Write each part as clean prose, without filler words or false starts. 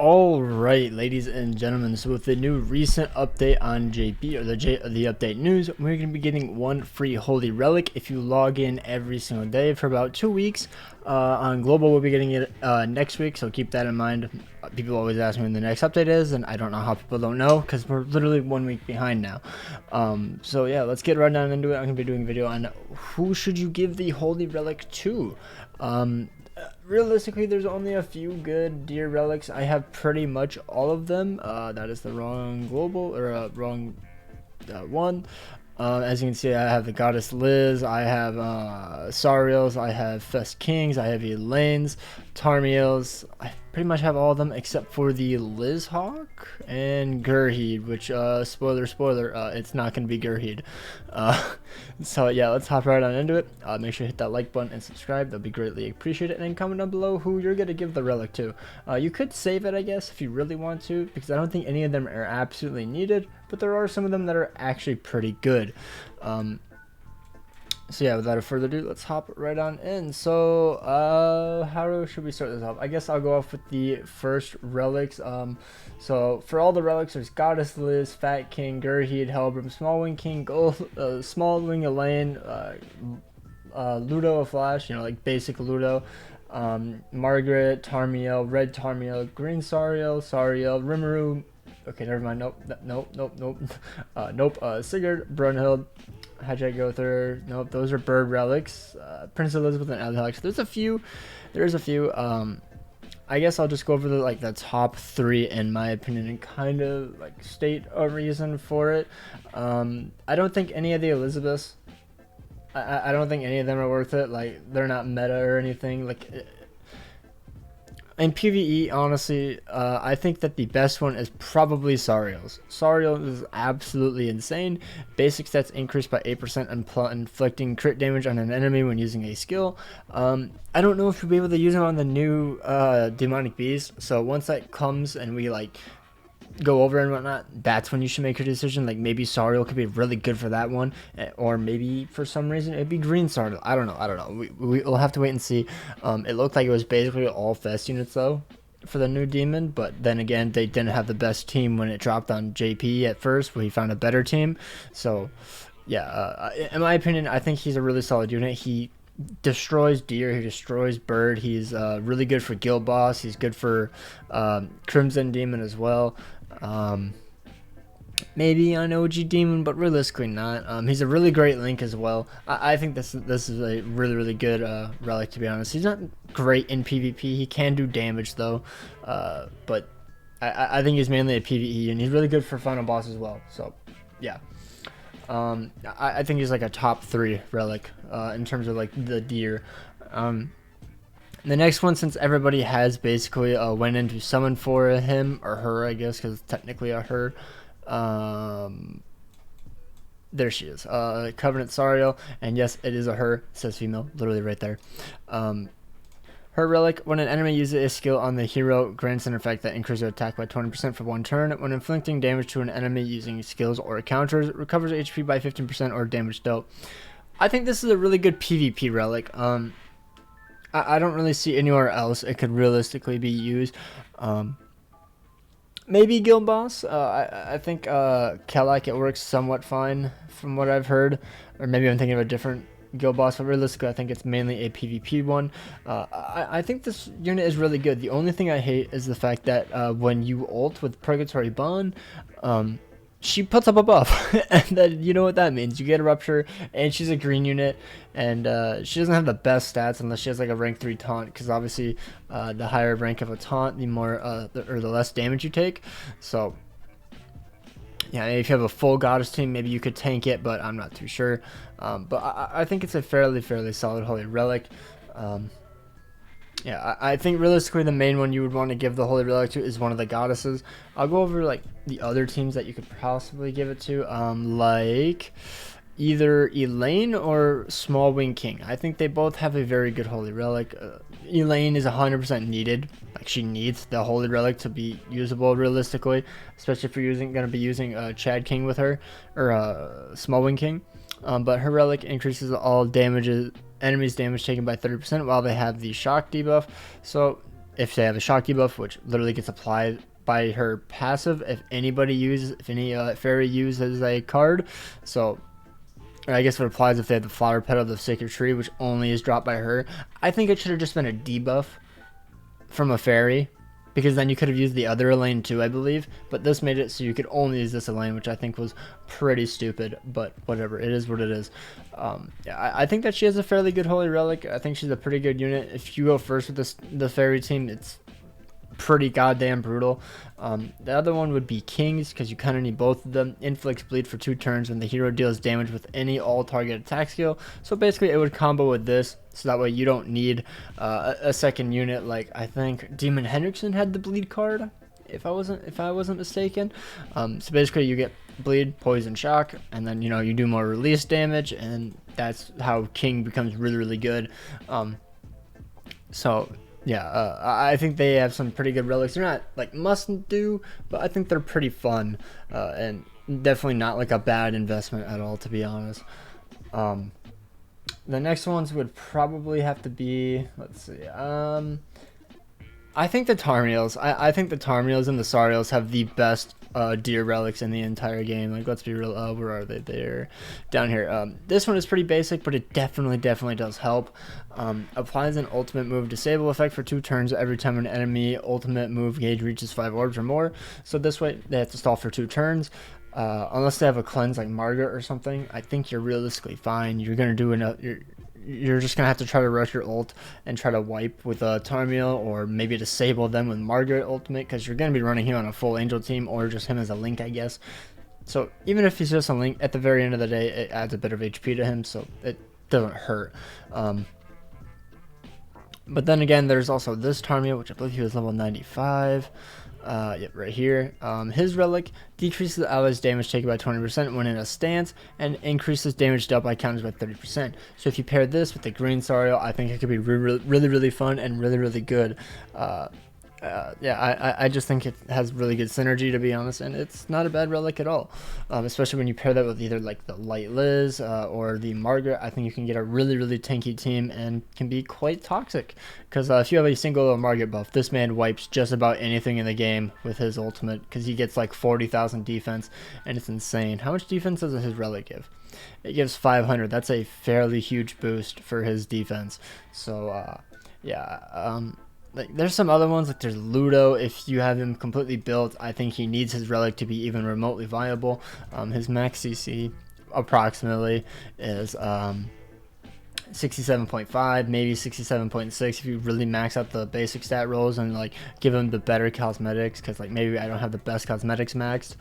All right, ladies and gentlemen. So with the new recent update on JP or the update news, we're going to be getting one free holy relic if you log in every single day for about 2 weeks. On global, we'll be getting it next week, so keep that in mind. People always ask me when the next update is, and I don't know how people don't know because we're literally 1 week behind now. So yeah, let's get right down into it. I'm going to be doing a video on who should you give the holy relic to. Realistically, there's only a few good deer relics. I have pretty much all of them. That is the wrong global or wrong one. As you can see, I have the Goddess Liz, I have Sariels, I have Fest Kings, I have Elaines, Tarmiels. I pretty much have all of them except for the Liz Hawk and Gurheed, which, spoiler, it's not going to be Gurheed. So yeah, let's hop right on into it. Make sure to hit that like button and subscribe. That'll be greatly appreciated. And then comment down below who you're going to give the relic to. You could save it, I guess, if you really want to, because I don't think any of them are absolutely needed, but there are some of them that are actually pretty good. So yeah, without further ado, let's hop right on in. So how should we start this off? I guess I'll go off with the first relics. So for all the relics, there's Goddess Liz, Fat King, Gurheed, Hellbrim, Smallwing King, Smallwing Elaine, Ludo Flash, you know, like basic Ludo, Margaret, Tarmiel, Red Tarmiel, Green Sariel, Rimuru. Okay, never mind. Nope. Sigurd, Brunhild, Hajjat Gother. Nope, those are bird relics. Prince Elizabeth and Alex. There's a few. I guess I'll just go over the top three in my opinion and kind of like state a reason for it. I don't think any of the Elizabeths. I don't think any of them are worth it. Like, they're not meta or anything. Like, in PvE, honestly, I think that the best one is probably Sariel's. Sariel is absolutely insane. Basic stats increased by 8% inflicting crit damage on an enemy when using a skill. I don't know if you'll be able to use him on the new demonic beast. So once that comes and we go over and whatnot, that's when you should make your decision. Like, maybe Sariel could be really good for that one, or maybe for some reason it'd be Green Sariel. I don't know. We'll have to wait and see. It looked like it was basically all Fest units though for the new demon, but then again, they didn't have the best team when it dropped on JP at first, where he found a better team. So yeah, in my opinion, I think he's a really solid unit. He destroys deer, he destroys bird. He's really good for guild boss. He's good for Crimson Demon as well. Maybe on OG Demon, but realistically not. He's a really great link as well. I think this is a really good relic, to be honest. He's not great in PvP. He can do damage though, but I think he's mainly a PvE, and he's really good for final boss as well. So yeah, I think he's like a top 3 relic in terms of like the deer. The next one, since everybody has basically went into summon for him or her, I guess, because it's technically a her. There she is, Covenant Sariel, and yes, it is a her. It says female, literally right there. Her relic, when an enemy uses a skill on the hero, grants an effect that increases their attack by 20% for 1 turn. When inflicting damage to an enemy using skills or counters, it recovers HP by 15% or damage dealt. I think this is a really good PvP relic. I don't really see anywhere else it could realistically be used. Maybe Guild Boss. I think Kelak, it works somewhat fine from what I've heard. Or maybe I'm thinking of a different Guild Boss, but realistically I think it's mainly a PvP one. I think this unit is really good. The only thing I hate is the fact that when you ult with Purgatory Bond, she puts up a buff, and then you know what that means. You get a Rupture, and she's a green unit, and she doesn't have the best stats unless she has like a rank 3 taunt, because obviously the higher rank of a taunt, the more the less damage you take. So yeah, if you have a full Goddess team, maybe you could tank it, but I'm not too sure. But I think it's a fairly solid Holy Relic. Yeah, I think realistically the main one you would want to give the Holy Relic to is one of the Goddesses. I'll go over like the other teams that you could possibly give it to, like either Elaine or Smallwing King. I think they both have a very good Holy Relic. Elaine is 100% needed. Like, she needs the Holy Relic to be usable realistically, especially if you're going to be using Chad King with her, or Smallwing King. But her relic increases all enemies damage taken by 30% while they have the shock debuff. So if they have a shock debuff, which literally gets applied by her passive if any fairy uses a card. So, or I guess it applies if they have the flower petal of the sacred tree, which only is dropped by her. I think it should have just been a debuff from a fairy, because then you could have used the other Elaine too, I believe. But this made it so you could only use this Elaine, which I think was pretty stupid. But whatever, it is what it is. Yeah, I think that she has a fairly good Holy Relic. I think she's a pretty good unit. If you go first with the fairy team, it's pretty goddamn brutal. The other one would be Kings, because you kind of need both of them. Inflicts bleed for 2 turns when the hero deals damage with any all target attack skill. So basically it would combo with this, so that way you don't need a second unit. Like I think Demon Hendrickson had the bleed card, if I wasn't mistaken. So basically you get bleed, poison, shock, and then you do more release damage, and that's how King becomes really, really good. So yeah, I think they have some pretty good relics. They're not like must do, but I think they're pretty fun, and definitely not like a bad investment at all, to be honest. The next ones would probably have to be, let's see, I think the Tarmiels. I think the Tarmiels and the Sariels have the best deer relics in the entire game. Like, let's be real. Where are they? They're down here. This one is pretty basic, but it definitely does help. Applies an ultimate move disable effect for 2 turns every time an enemy ultimate move gauge reaches 5 orbs or more. So this way they have to stall for 2 turns. Unless they have a cleanse like Margaret or something, I think you're realistically fine. You're gonna do enough. You're just gonna have to try to rush your ult and try to wipe with a Tarmiel, or maybe disable them with Margaret ultimate, because you're gonna be running him on a full Angel team, or just him as a Link, I guess. So even if he's just a Link, at the very end of the day, it adds a bit of HP to him, so it doesn't hurt. But then again, there's also this Tarmiel, which I believe he was level 95. Yep, right here. His relic decreases the ally's damage taken by 20% when in a stance, and increases damage dealt by counters by 30%. So if you pair this with the green Sariel, I think it could be really fun and really good. Yeah, I just think it has really good synergy, to be honest, and it's not a bad relic at all. Especially when you pair that with either like the Light Liz or the Margaret. I think you can get a really tanky team and can be quite toxic. Because if you have a single Margaret buff, this man wipes just about anything in the game with his ultimate, because he gets like 40,000 defense, and it's insane. How much defense does his relic give? It gives 500. That's a fairly huge boost for his defense. So yeah. Like, there's some other ones, like there's Ludo. If you have him completely built, I think he needs his relic to be even remotely viable. His max CC approximately is 67.5, maybe 67.6 if you really max out the basic stat rolls and like give him the better cosmetics, because like maybe I don't have the best cosmetics maxed.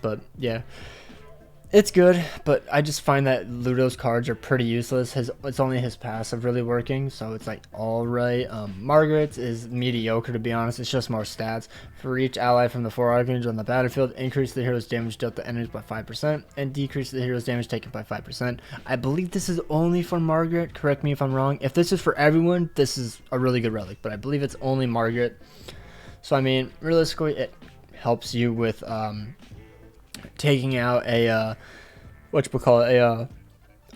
But yeah, it's good, but I just find that Ludo's cards are pretty useless. It's only his passive really working, so it's like alright. Margaret's is mediocre, to be honest. It's just more stats. For each ally from the 4 archangels on the battlefield, increase the hero's damage dealt to enemies by 5%, and decrease the hero's damage taken by 5%. I believe this is only for Margaret. Correct me if I'm wrong. If this is for everyone, this is a really good relic, but I believe it's only Margaret. So I mean, realistically, it helps you with taking out a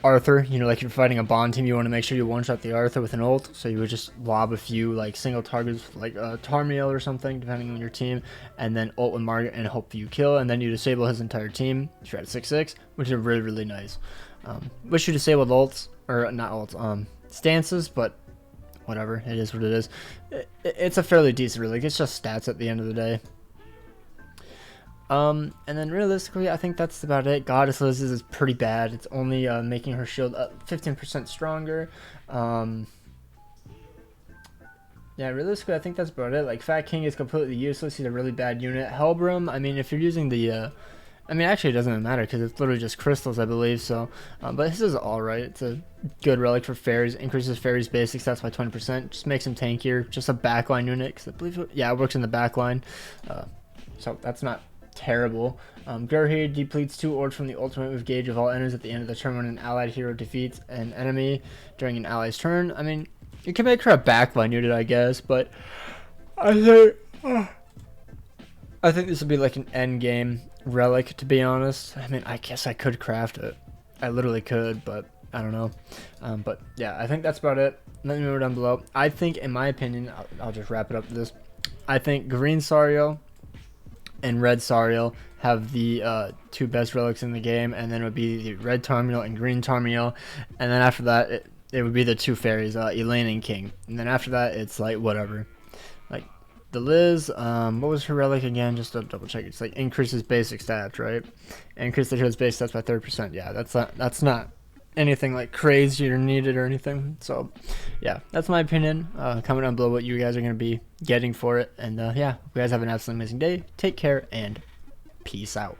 Arthur. Like if you're fighting a bond team, you want to make sure you one-shot the Arthur with an ult, so you would just lob a few like single targets like Tarmiel or something, depending on your team, and then ult with Margaret and hope you kill, and then you disable his entire team if you're at 6/6, which is really nice. Wish you disabled ults, or not ults, stances, but whatever, it is what it is. It's a fairly decent relic. It's just stats at the end of the day. And then realistically, I think that's about it. Goddess Liz's is pretty bad. It's only making her shield 15% stronger. Yeah, realistically, I think that's about it. Like, Fat King is completely useless. He's a really bad unit. Helbram, I mean, if you're using the actually, it doesn't even matter, because it's literally just crystals, I believe. So, but this is alright. It's a good relic for fairies. Increases fairies' basic stats by 20%. Just makes him tankier. Just a backline unit, because I believe it works in the backline. So that's not terrible. Gurhir depletes 2 orbs from the ultimate move gauge of all enemies at the end of the turn when an allied hero defeats an enemy during an ally's turn. I mean, you can make her a backline unit, I guess, but I think this would be like an end game relic, to be honest. I mean, I guess I could craft it. I literally could, but I don't know. But yeah, I think that's about it. let me know down below. I think, in my opinion, I'll just wrap it up with this. I think green Sariel and red Sariel have the two best relics in the game, and then it would be the red Tarmiel and green Tarmiel, and then after that it would be the two fairies, Elaine and King, and then after that it's like whatever. Like the Liz, what was her relic again? Just to double check. It's like increases basic stats, right? Increase the hero's base stats by 30%. Yeah, that's not anything like crazy or needed or anything. So yeah, that's my opinion. Comment down below what you guys are going to be getting for it, and yeah, you guys have an absolutely amazing day. Take care and peace out.